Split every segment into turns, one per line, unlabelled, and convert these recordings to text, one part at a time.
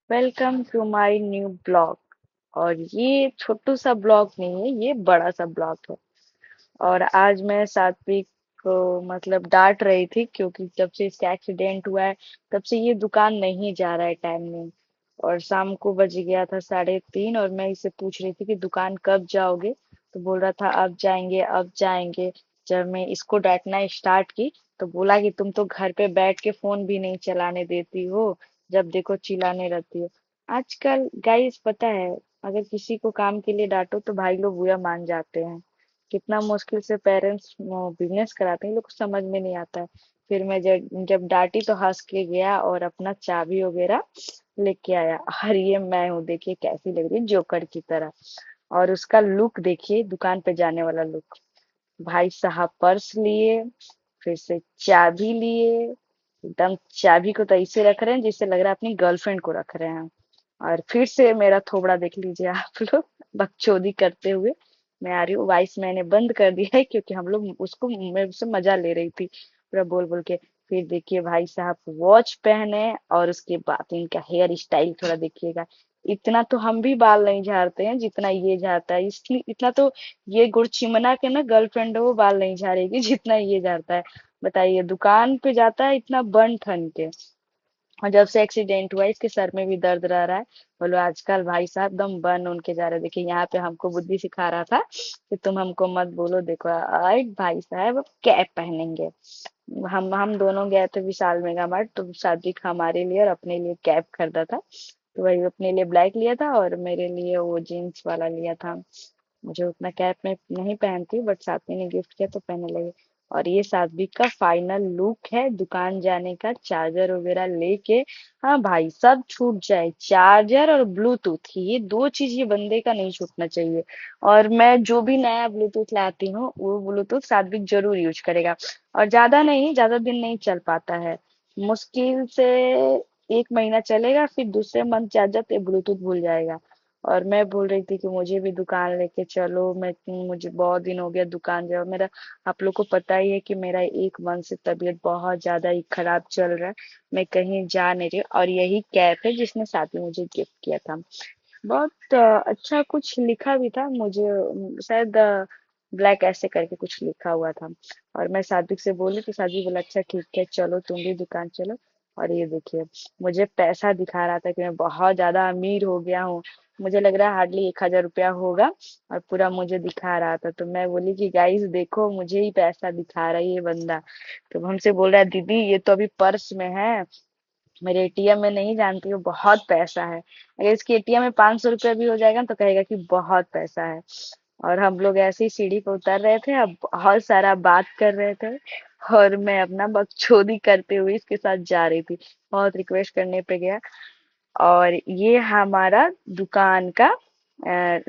Welcome to my new blog. और ये छोटू सा ब्लॉग नहीं है, ये बड़ा सा ब्लॉग है। और आज मैं सात्विक को मतलब डांट रही थी क्योंकि जब से इसका एक्सीडेंट हुआ है तब से ये दुकान नहीं जा रहा है टाइम में। और शाम को बज गया था 3:30 और मैं इसे पूछ रही थी कि दुकान कब जाओगे, तो बोल रहा था अब जाएंगे अब जाएंगे। जब मैं इसको डांटना स्टार्ट की तो बोला कि तुम तो घर पे बैठ के फोन भी नहीं चलाने देती हो, जब देखो चिल्लाने रहती हो। आजकल गाइस पता है, अगर किसी को काम के लिए डांटो तो भाई लोग बुरा मान जाते हैं। कितना मुश्किल से पेरेंट्स बिजनेस कराते हैं, ये लोग को समझ में नहीं आता है। फिर मैं जब जब डांटी तो हंस के गया और अपना चाबी वगैरह लेके आया। और ये मैं हूँ, देखिए कैसी लग रही है, जोकर की तरह। और उसका लुक देखिए, दुकान पे जाने वाला लुक। भाई साहब पर्स लिए, फिर से चाबी लिए। एकदम चाबी को तो ऐसे रख रहे हैं जैसे लग रहा है अपनी गर्लफ्रेंड को रख रहे हैं। और फिर से मेरा थोबड़ा देख लीजिए आप लोग, बकचोदी करते हुए। मैं आ रही हूँ, वॉइस मैंने बंद कर दिया है क्योंकि हम लोग उसको, मैं उससे मजा ले रही थी पूरा बोल बोल के। फिर देखिए भाई साहब वॉच पहने, और उसके बाद इनका हेयर स्टाइल थोड़ा देखिएगा। इतना तो हम भी बाल नहीं झाड़ते हैं जितना ये झाड़ता है, इसलिए इतना तो ये गुड़चिमना के ना गर्लफ्रेंड है, वो बाल नहीं झाड़ेगी जितना ये झाड़ता है। बताइए, दुकान पे जाता है इतना बन ठन के। और जब से एक्सीडेंट हुआ है, इसके सर में भी दर्द रह रहा है। बोलो आजकल भाई साहब दम बन उनके जा रहे। देखिए यहाँ पे हमको बुद्धि सिखा रहा था कि तुम हमको मत बोलो। देखो आए भाई साहब अब कैप पहनेंगे। हम दोनों गए थे विशाल मेगा मार्ट, तो सादिक हमारे लिए और अपने लिए कैप खरीदा था। तो वही अपने लिए ब्लैक लिया था और मेरे लिए वो जीन्स वाला लिया था। मुझे उतना कैप में नहीं पहनती, बट साथी ने गिफ्ट किया तो पहनने लगे। और ये सात्विक का फाइनल लुक है दुकान जाने का, चार्जर वगैरह लेके। हाँ भाई, सब छूट जाए, चार्जर और ब्लूटूथ, ये दो चीज ये बंदे का नहीं छूटना चाहिए। और मैं जो भी नया ब्लूटूथ लाती हूँ वो ब्लूटूथ सात्विक जरूर यूज करेगा। और ज्यादा नहीं, ज्यादा दिन नहीं चल पाता है। मुश्किल से 1 महीना चलेगा, फिर दूसरे मंथ जा जाते ब्लूटूथ भूल जाएगा। और मैं बोल रही थी कि मुझे भी दुकान लेके चलो, मैं मुझे बहुत दिन हो गया दुकान जाओ मेरा। आप लोग को पता ही है कि मेरा 1 मंथ से तबीयत बहुत ज्यादा ही खराब चल रहा है। मैं कहीं जा नहीं रही, और यही कैप है जिसने साथ में मुझे गिफ्ट किया था। बहुत अच्छा कुछ लिखा भी था मुझे, शायद ब्लैक ऐसे करके कुछ लिखा हुआ था। और मैं सादिक से बोली तो सादिक बोला अच्छा ठीक है चलो, तुम भी दुकान चलो। और ये देखिए, मुझे पैसा दिखा रहा था कि मैं बहुत ज्यादा अमीर हो गया हूँ। मुझे लग रहा है हार्डली 1,000 रुपया होगा। और पूरा मुझे दिखा रहा था, तो मैं बोली कि गाइस देखो, मुझे ही पैसा दिखा रहा है ये बंदा। तो हमसे बोल रहा है दीदी ये तो अभी पर्स में है, मेरे एटीएम में नहीं, जानती हो बहुत पैसा है। अगर इसके एटीएम में 500 रुपया भी हो जाएगा ना, तो कहेगा कि बहुत पैसा है। और हम लोग ऐसे ही सीढ़ी पर उतर रहे थे, अब बहुत सारा बात कर रहे थे। और मैं अपना बकचोदी करते हुए इसके साथ जा रही थी, बहुत रिक्वेस्ट करने पे गया। और ये हमारा दुकान का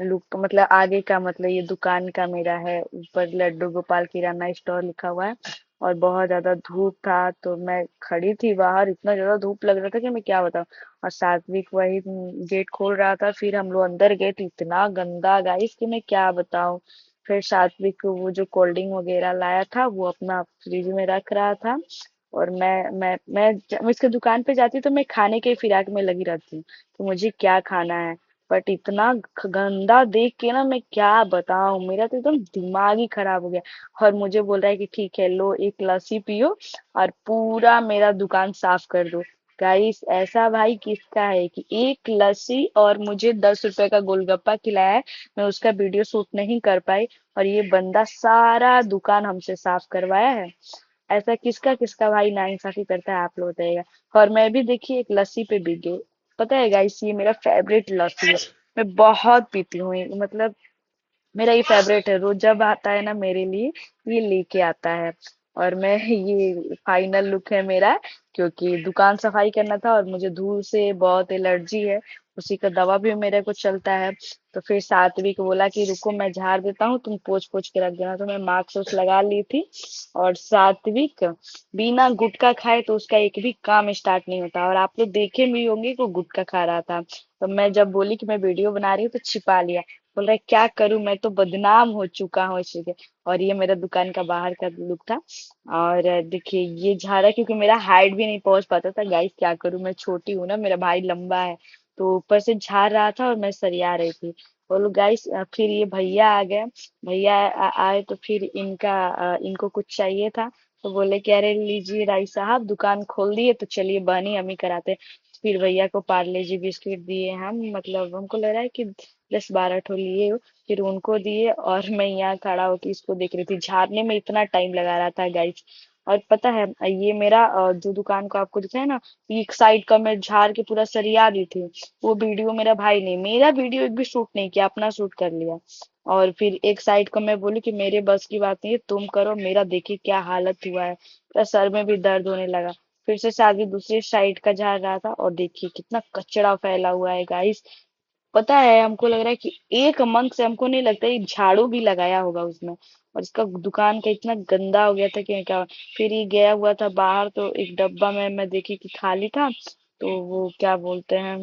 लुक, मतलब आगे का, मतलब ये दुकान का मेरा है। ऊपर लड्डू गोपाल किराना स्टोर लिखा हुआ है। और बहुत ज्यादा धूप था तो मैं खड़ी थी बाहर, इतना ज्यादा धूप लग रहा था कि मैं क्या बताऊं। और सात्विक वही गेट खोल रहा था, फिर हम लोग अंदर गए तो इतना गंदा गाइस कि मैं क्या बताऊं। फिर सात्विक को वो जो कोल्ड ड्रिंक वगैरह लाया था वो अपना फ्रिज में रख रहा था। और मैं इसके दुकान पे जाती तो मैं खाने के फिराक में लगी रहती हूँ कि मुझे क्या खाना है। बट इतना गंदा देख के ना, मैं क्या बताऊं, मेरा तो एकदम दिमाग ही खराब हो गया। और मुझे बोल रहा है कि ठीक है लो एक लस्सी पियो और पूरा मेरा दुकान साफ कर दो। गाइस ऐसा भाई किसका है कि एक लस्सी और मुझे 10 रुपए का गोलगप्पा खिलाया है। मैं उसका वीडियो शूट नहीं कर पाई, और ये बंदा सारा दुकान हमसे साफ करवाया है। ऐसा किसका किसका भाई नाइंसाफी करता है, आप लोग बताइएगा। और मैं भी देखिए एक लस्सी पे बिक गई। पता है गाइस, ये मेरा फेवरेट लस्सी है, मैं बहुत पीती हूँ मतलब मेरा ये फेवरेट है, रोज जब आता है ना मेरे लिए ये लेके आता है। और मैं ये फाइनल लुक है मेरा, क्योंकि दुकान सफाई करना था और मुझे धूल से बहुत एलर्जी है। उसी का दवा भी मेरे को चलता है। तो फिर सात्विक बोला कि रुको मैं झाड़ देता हूँ, तुम पोंछ पोंछ के रख देना, तो मैं मास्क वोस्क लगा ली थी। और सात्विक बिना गुटखा खाए तो उसका एक भी काम स्टार्ट नहीं होता, और आप लोग देखे भी होंगे कि वो गुटखा खा रहा था। तो मैं जब बोली कि मैं वीडियो बना रही हूँ तो छिपा लिया। बोल रहा है क्या करूं, मैं तो बदनाम हो चुका हूँ इसी के। और ये मेरा दुकान का बाहर का लुक था। और देखिए ये झाड़ा, क्योंकि मेरा हाइट भी नहीं पहुंच पाता था गाइस, क्या करूं, मैं छोटी हूँ ना, मेरा भाई लंबा है। तो ऊपर से झाड़ रहा था और मैं सरिया रही थी। बोलो गाइस, फिर ये भैया आ गए। भैया आए तो फिर इनको कुछ चाहिए था। तो बोले कि अरे लीजिए राई साहब, दुकान खोल दिए तो चलिए बहनी हम ही कराते हैं। फिर भैया को पार्ले जी बिस्किट दिए हम, मतलब हमको लग रहा है कि 10-12 ठो लिए हो। फिर उनको दिए और मैं यहाँ खड़ा होकर इसको देख रही थी। झाड़ने में इतना टाइम लगा रहा था गाइस। और पता है, ये मेरा जो दुकान को आपको दिखा है ना, एक साइड का मैं झाड़ के पूरा सरिया दी थी। वो वीडियो मेरा भाई ने, मेरा वीडियो एक भी शूट नहीं किया, अपना शूट कर लिया। और फिर एक साइड का मैं बोली कि मेरे बस की बात नहीं है, तुम करो, मेरा देखिए क्या हालत हुआ है। पूरा सर में भी दर्द होने लगा। फिर से शादी दूसरी साइड का झाड़ रहा था और देखिए कितना कचरा फैला हुआ है गाइस। पता है, हमको लग रहा है कि एक मंथ से, हमको नहीं लगता ये झाड़ू भी लगाया होगा उसमें। और इसका दुकान का इतना गंदा हो गया था कि क्या। फिर ये गया हुआ था बाहर तो एक डब्बा में मैं देखी कि खाली था। तो वो क्या बोलते हैं,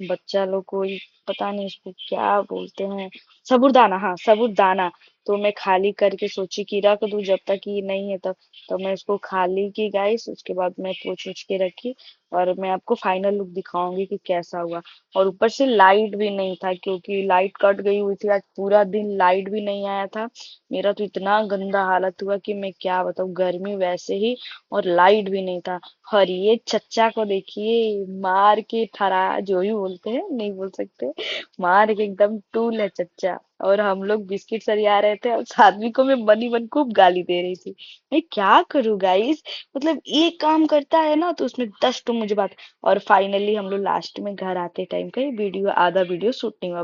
बच्चा लोग को पता नहीं इसको क्या बोलते हैं, साबूदाना, हाँ साबूदाना। तो मैं खाली करके सोची कि रख दूं जब तक ये नहीं है तब। तो मैं इसको खाली की गाइस, उसके बाद मैं पोंछ ओछ के रखी। और मैं आपको फाइनल लुक दिखाऊंगी कि कैसा हुआ। और ऊपर से लाइट भी नहीं था, क्योंकि लाइट कट गई हुई थी, आज पूरा दिन लाइट भी नहीं आया था। मेरा तो इतना गंदा हालत हुआ कि मैं क्या बताऊं, गर्मी वैसे ही और लाइट भी नहीं था। और ये चच्चा को देखिए, मार के ठरा जो ही बोलते हैं, नहीं बोल सकते, मार के एकदम टूल है चच्चा। और हम लोग बिस्किट सरिया रहे थे और साध्वी को मैं बनी बन खूब गाली दे रही थी। मैं क्या करूँ गाइस, मतलब एक काम करता है ना तो उसमें 10 तो मुझे बात। और फाइनली हम लोग लास्ट में घर आते टाइम का ये वीडियो, आधा वीडियो शूट नहीं हुआ।